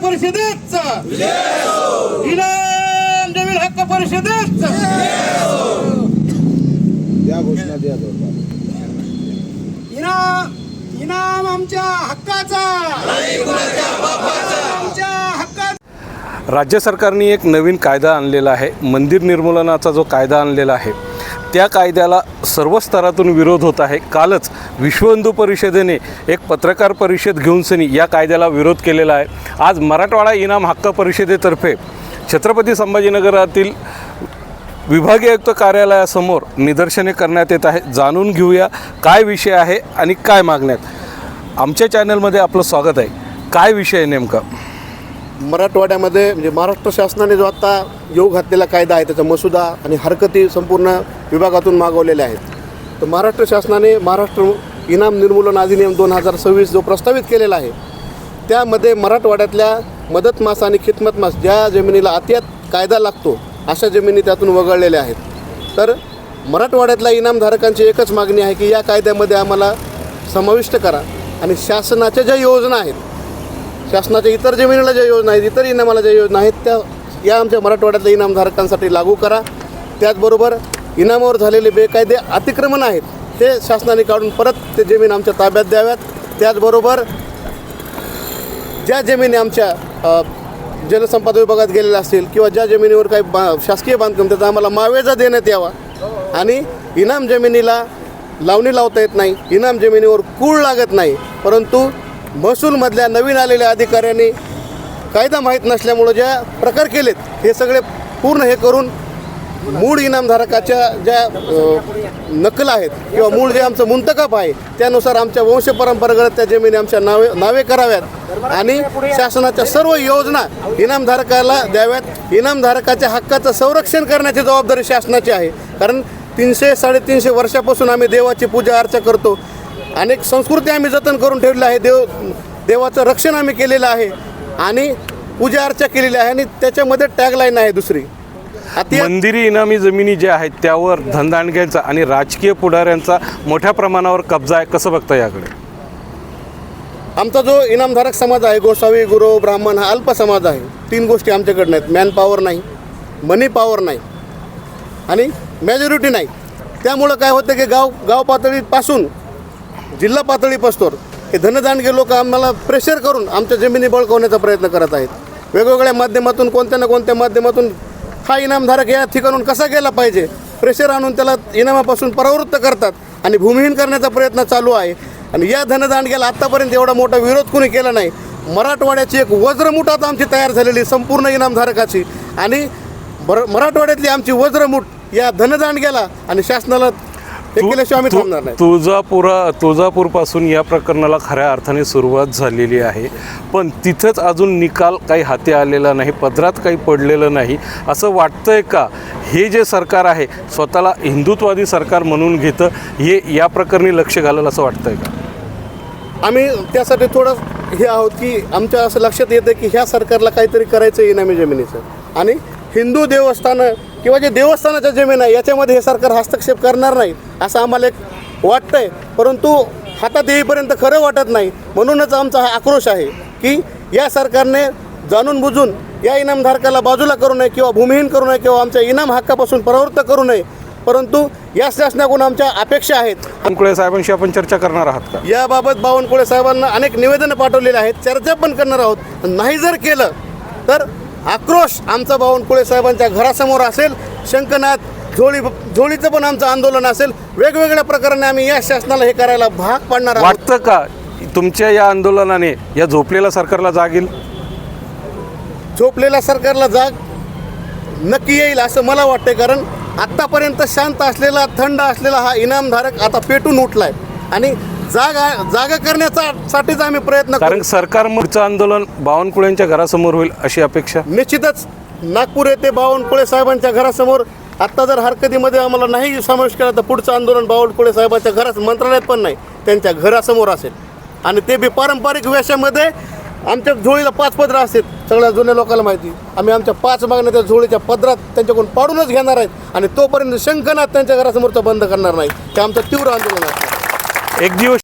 परिषदेचा इनाम जमीन हक्क परिषदेचा द्या घोषणा द्या इनाम आमच्या हक्काचा आमच्या हक्काचा। राज्य सरकारने एक नवीन कायदा आणलेला आहे, मंदिर निर्मूलनाचा जो कायदा आणलेला आहे त्या कायद्याला सर्व स्तरातून विरोध होत आहे। कालच विश्व हिंदू परिषदेने एक पत्रकार परिषद घेऊन या कायद्याला विरोध केलेला आहे। आज मराठवाडा इनाम हक्क परिषदेतर्फे छत्रपती संभाजीनगरातील विभागीय आयुक्त कार्यालयासमोर निदर्शने करण्यात येत आहे। जाणून घेऊया काय विषय आहे आणि काय मागण्यात। आमच्या चॅनलमध्ये आपलं स्वागत आहे। काय विषय आहे नेमका? मराठवाड्यामध्ये म्हणजे महाराष्ट्र शासनाने जो आता योग घातलेला कायदा आहे त्याचा मसुदा आणि हरकती संपूर्ण विभागातून मागवलेल्या आहेत। तर महाराष्ट्र शासनाने महाराष्ट्र इनाम निर्मूलन अधिनियम 2026 जो प्रस्तावित केलेला आहे त्यामध्ये मराठवाड्यातल्या मदत मास आणि खिदमत मास ज्या जमिनीला अतियात कायदा लागतो अशा जमिनी त्यातून वगळलेल्या आहेत। तर मराठवाड्यातल्या इनामधारकांची एकच मागणी आहे की या कायद्यामध्ये आम्हाला समाविष्ट करा आणि शासनाच्या ज्या योजना आहेत, शासनाच्या इतर जमिनीला ज्या योजना आहेत, इतर इनामाला ज्या योजना आहेत त्या या आमच्या मराठवाड्यातल्या इनामधारकांसाठी लागू करा। त्याचबरोबर इनामावर झालेले बेकायदे अतिक्रमण आहेत ते शासनाने काढून परत ते जमीन आमच्या ताब्यात द्याव्यात। त्याचबरोबर ज्या जमिनी आमच्या जलसंपदा विभागात गेलेल्या असतील किंवा ज्या जमिनीवर काही शासकीय बांधकाम त्याचा आम्हाला मावेजा देण्यात यावा आणि इनाम जमिनीला लावणी लावता येत नाही, इनाम जमिनीवर कूळ लागत नाही, परंतु महसूलमधल्या नवीन आलेल्या अधिकाऱ्यांनी कायदा माहीत नसल्यामुळं ज्या प्रकार केलेत हे सगळे पूर्ण हे करून मूळ इनामधारकाच्या ज्या नकल आहेत किंवा मूळ जे आमचं मुंतकप आहे त्यानुसार आमच्या वंशपरंपरागत त्या जमिनी आमच्या नावे कराव्यात आणि शासनाच्या सर्व योजना इनामधारकाला द्याव्यात। इनामधारकाच्या हक्काचं संरक्षण करण्याची जबाबदारी शासनाची आहे, कारण 300-350 वर्षापासून आम्ही देवाची पूजा अर्चा करतो, अनेक संस्कृती आम्ही जतन करून ठेवलेली आहे, देवाचं रक्षण आम्ही केलेलं आहे आणि पूजा अर्चा केलेली आहे आणि त्याच्यामध्ये टॅगलाईन आहे दुसरी मंदिरी इनामी जमिनी ज्या आहेत त्यावर धनदांडग्यांचा आणि राजकीय पुढाऱ्यांचा मोठ्या प्रमाणावर कब्जा आहे। कसं बघता याकडे? आमचा जो इनामधारक समाज आहे, गोसावी, गुरव, ब्राह्मण हा अल्प समाज आहे। 3 गोष्टी आमच्याकडे नाहीत, मॅन पॉवर नाही, मनी पॉवर नाही आणि मेजॉरिटी नाही। त्यामुळं काय होतं की गाव पातळीपासून जिल्हा पातळीपासून हे धनदांडगे लोक आम्हाला प्रेशर करून आमच्या जमिनी बळकावण्याचा प्रयत्न करत आहेत। वेगवेगळ्या माध्यमातून कोणत्या ना कोणत्या माध्यमातून हा इनामधारक या ठिकाणून कसा गेला पाहिजे प्रेशर आणून त्याला इनामापासून परावृत्त करतात आणि भूमिहीन करण्याचा प्रयत्न चालू आहे। आणि या धनदांडग्याला आत्तापर्यंत एवढा मोठा विरोध कोणी केला नाही। मराठवाड्याची एक वज्रमुठ आता आमची तयार झालेली संपूर्ण इनामधारकाची आणि मराठवाड्यातली आमची वज्रमुठ या धनदांडग्याला आणि शासनाला केल्याशिवाय आम्ही थांबणार नाही। तुळजापूरपासून या प्रकरणाला खऱ्या अर्थाने सुरुवात झालेली आहे, पण तिथंच अजून निकाल काही हाती आलेला नाही, पदरात काही पडलेलं नाही। असं वाटतंय का हे जे सरकार आहे स्वतःला हिंदुत्ववादी सरकार म्हणून घेतं, हे या प्रकरणी लक्ष घालेलं असं वाटतंय का? आम्ही त्यासाठी थोडं हे आहोत की आमच्या असं लक्षात येतं की ह्या सरकारला काहीतरी करायचं इनामी जमिनीचं आणि हिंदू देवस्थानं किंवा जे देवस्थानाच्या जमीन आहे याच्यामध्ये हे सरकार हस्तक्षेप करणार नाही असं आम्हाला एक वाटतंय, परंतु हातात येईपर्यंत खरं वाटत नाही। म्हणूनच आमचा हा आक्रोश आहे की या सरकारने जाणून बुजून या इनामधारकाला बाजूला करू नये किंवा भूमिहीन करू नये किंवा आमच्या इनाम हक्कापासून परावृत्त करू नये, परंतु या शासनाकडून आमच्या अपेक्षा आहेत। बावनकुळे साहेबांशी आपण चर्चा करणार आहात का? याबाबत बावनकुळे साहेबांना अनेक निवेदनं पाठवलेले आहेत, चर्चा पण करणार आहोत। नाही जर केलं तर आक्रोश आमचा बावनकुळे साहेबांच्या घरासमोर असेल, शंखनाथ झोळीचं पण आमचं आंदोलन असेल। वेगवेगळ्या प्रकाराने आम्ही या शासनाला हे करायला भाग पाडणार आहोत। वाटतं का तुमच्या या आंदोलनाने या झोपलेल्या सरकारला जाग येईल? झोपलेल्या सरकारला जाग नक्की येईल असं मला वाटतं, कारण आत्तापर्यंत शांत असलेला थंड असलेला हा इनामधारक आता पेटून उठलाय आणि जागा करण्यासाठीच आम्ही प्रयत्न करू। कारण सरकार पुढचं आंदोलन बावनकुळेंच्या घरासमोर होईल अशी अपेक्षा निश्चितच नागपूर येथे बावनकुळे साहेबांच्या घरासमोर आत्ता जर हरकतीमध्ये आम्हाला नाही समावेश केला तर पुढचं आंदोलन बावनकुळे साहेबांच्या घरात मंत्रालयात पण नाही त्यांच्या घरासमोर असेल आणि ते बी पारंपरिक वेशामध्ये। आमच्या झोळीला 5 पदरं असतात, सगळ्या जुन्या लोकांना माहिती। आम्ही आमच्या 5 मागण्या त्या झोळीच्या पदरात त्यांच्याकडून पाडूनच घेणार आहेत आणि तोपर्यंत शंखनाथ त्यांच्या घरासमोरचा बंद करणार नाही। ते आमचं तीव्र आंदोलन आहे। एक दिवस